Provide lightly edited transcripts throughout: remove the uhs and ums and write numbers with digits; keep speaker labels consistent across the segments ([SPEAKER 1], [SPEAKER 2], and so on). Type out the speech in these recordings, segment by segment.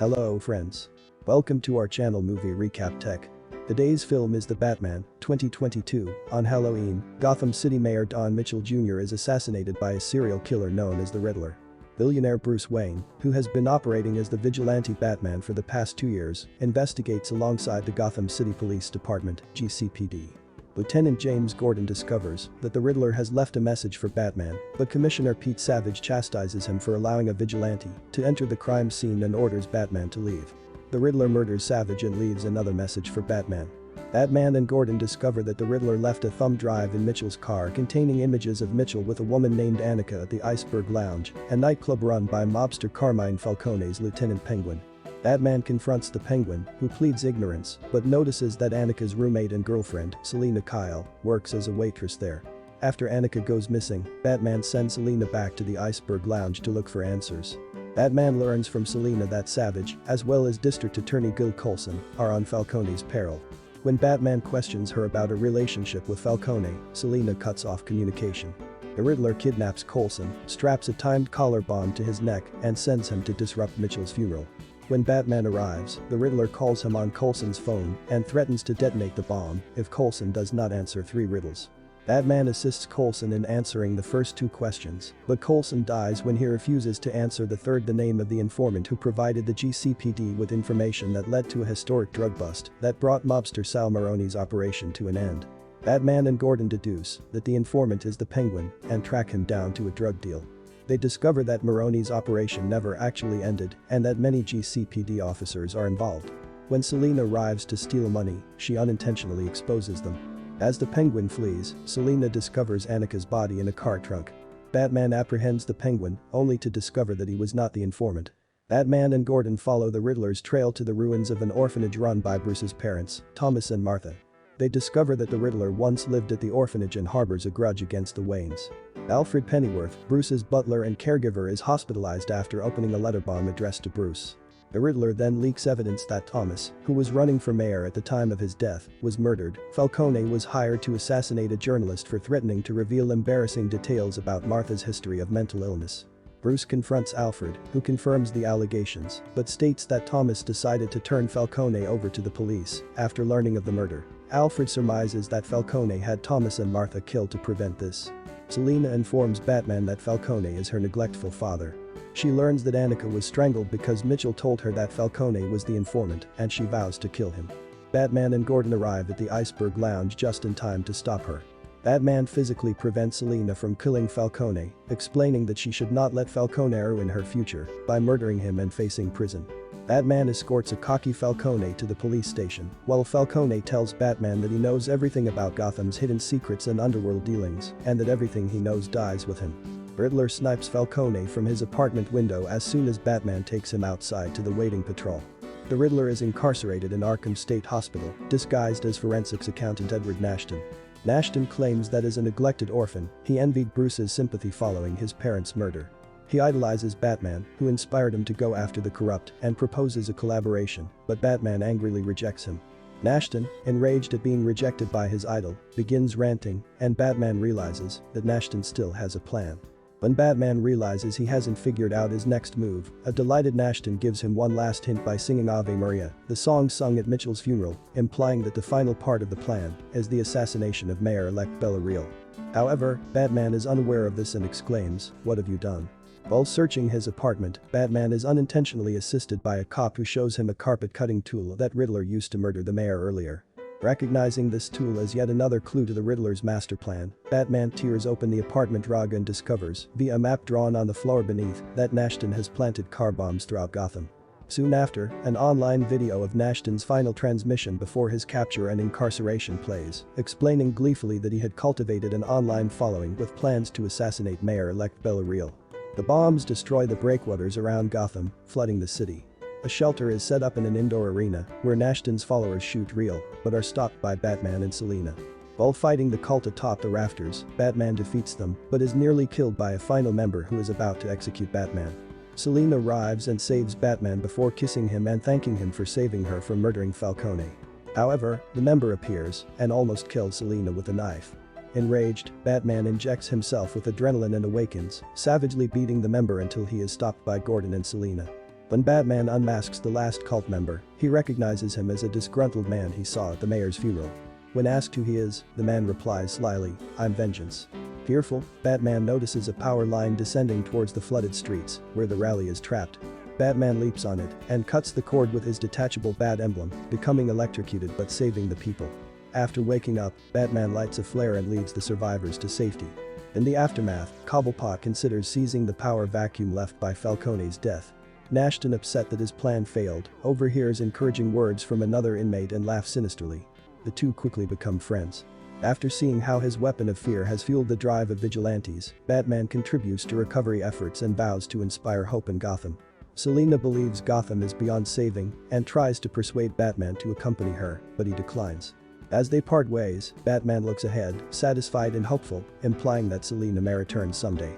[SPEAKER 1] Hello friends. Welcome to our channel Movie Recap Tech. Today's film is The Batman, 2022. On Halloween, Gotham City Mayor Don Mitchell Jr. is assassinated by a serial killer known as the Riddler. Billionaire Bruce Wayne, who has been operating as the vigilante Batman for the past 2 years, investigates alongside the Gotham City Police Department, GCPD. Lieutenant James Gordon discovers that the Riddler has left a message for Batman, but Commissioner Pete Savage chastises him for allowing a vigilante to enter the crime scene and orders Batman to leave. The Riddler murders Savage and leaves another message for Batman. Batman and Gordon discover that the Riddler left a thumb drive in Mitchell's car containing images of Mitchell with a woman named Annika at the Iceberg Lounge, a nightclub run by mobster Carmine Falcone's Lieutenant Penguin. Batman confronts the Penguin, who pleads ignorance, but notices that Annika's roommate and girlfriend, Selina Kyle, works as a waitress there. After Annika goes missing, Batman sends Selina back to the Iceberg Lounge to look for answers. Batman learns from Selina that Savage, as well as District Attorney Gil Colson, are on Falcone's peril. When Batman questions her about a relationship with Falcone, Selina cuts off communication. The Riddler kidnaps Colson, straps a timed collar bomb to his neck, and sends him to disrupt Mitchell's funeral. When Batman arrives, the Riddler calls him on Colson's phone and threatens to detonate the bomb if Colson does not answer 3 riddles. Batman assists Colson in answering the first 2 questions, but Colson dies when he refuses to answer the third, the name of the informant who provided the GCPD with information that led to a historic drug bust that brought mobster Sal Maroni's operation to an end. Batman and Gordon deduce that the informant is the Penguin and track him down to a drug deal. They discover that Maroni's operation never actually ended and that many GCPD officers are involved. When Selina arrives to steal money, she unintentionally exposes them. As the Penguin flees, Selina discovers Annika's body in a car trunk. Batman apprehends the Penguin, only to discover that he was not the informant. Batman and Gordon follow the Riddler's trail to the ruins of an orphanage run by Bruce's parents, Thomas and Martha. They discover that the Riddler once lived at the orphanage and harbors a grudge against the Waynes. Alfred Pennyworth, Bruce's butler and caregiver, is hospitalized after opening a letter bomb addressed to Bruce. The Riddler then leaks evidence that Thomas, who was running for mayor at the time of his death, was murdered. Falcone was hired to assassinate a journalist for threatening to reveal embarrassing details about Martha's history of mental illness. Bruce confronts Alfred, who confirms the allegations, but states that Thomas decided to turn Falcone over to the police after learning of the murder. Alfred surmises that Falcone had Thomas and Martha killed to prevent this. Selina informs Batman that Falcone is her neglectful father. She learns that Annika was strangled because Mitchell told her that Falcone was the informant, and she vows to kill him. Batman and Gordon arrive at the Iceberg Lounge just in time to stop her. Batman physically prevents Selina from killing Falcone, explaining that she should not let Falcone ruin her future by murdering him and facing prison. Batman escorts a cocky Falcone to the police station, while Falcone tells Batman that he knows everything about Gotham's hidden secrets and underworld dealings, and that everything he knows dies with him. Riddler snipes Falcone from his apartment window as soon as Batman takes him outside to the waiting patrol. The Riddler is incarcerated in Arkham State Hospital, disguised as forensics accountant Edward Nashton. Nashton claims that as a neglected orphan, he envied Bruce's sympathy following his parents' murder. He idolizes Batman, who inspired him to go after the corrupt, and proposes a collaboration, but Batman angrily rejects him. Nashton, enraged at being rejected by his idol, begins ranting, and Batman realizes that Nashton still has a plan. When Batman realizes he hasn't figured out his next move, a delighted Nashton gives him one last hint by singing Ave Maria, the song sung at Mitchell's funeral, implying that the final part of the plan is the assassination of Mayor-elect Bella Real. However, Batman is unaware of this and exclaims, "What have you done?" While searching his apartment, Batman is unintentionally assisted by a cop who shows him a carpet-cutting tool that Riddler used to murder the mayor earlier. Recognizing this tool as yet another clue to the Riddler's master plan, Batman tears open the apartment rug and discovers, via a map drawn on the floor beneath, that Nashton has planted car bombs throughout Gotham. Soon after, an online video of Nashton's final transmission before his capture and incarceration plays, explaining gleefully that he had cultivated an online following with plans to assassinate Mayor-elect Bella Real. The bombs destroy the breakwaters around Gotham, flooding the city. A shelter is set up in an indoor arena where Nashton's followers shoot Real, but are stopped by Batman and Selina. While fighting the cult atop the rafters, Batman defeats them but is nearly killed by a final member who is about to execute Batman. Selina arrives and saves Batman before kissing him and thanking him for saving her from murdering Falcone. However, the member appears and almost kills Selina with a knife. Enraged, Batman injects himself with adrenaline and awakens, savagely beating the member until he is stopped by Gordon and Selina. When Batman unmasks the last cult member, he recognizes him as a disgruntled man he saw at the mayor's funeral. When asked who he is, the man replies slyly, "I'm vengeance." Fearful, Batman notices a power line descending towards the flooded streets, where the rally is trapped. Batman leaps on it and cuts the cord with his detachable bat emblem, becoming electrocuted but saving the people. After waking up, Batman lights a flare and leads the survivors to safety. In the aftermath, Cobblepot considers seizing the power vacuum left by Falcone's death. Nashton, upset that his plan failed, overhears encouraging words from another inmate and laughs sinisterly. The two quickly become friends. After seeing how his weapon of fear has fueled the drive of vigilantes, Batman contributes to recovery efforts and vows to inspire hope in Gotham. Selina believes Gotham is beyond saving and tries to persuade Batman to accompany her, but he declines. As they part ways, Batman looks ahead, satisfied and hopeful, implying that Selina may return someday.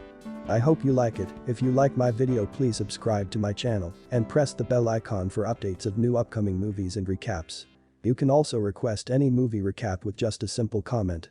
[SPEAKER 1] I hope you like it. If you like my video, please subscribe to my channel and press the bell icon for updates of new upcoming movies and recaps. You can also request any movie recap with just a simple comment.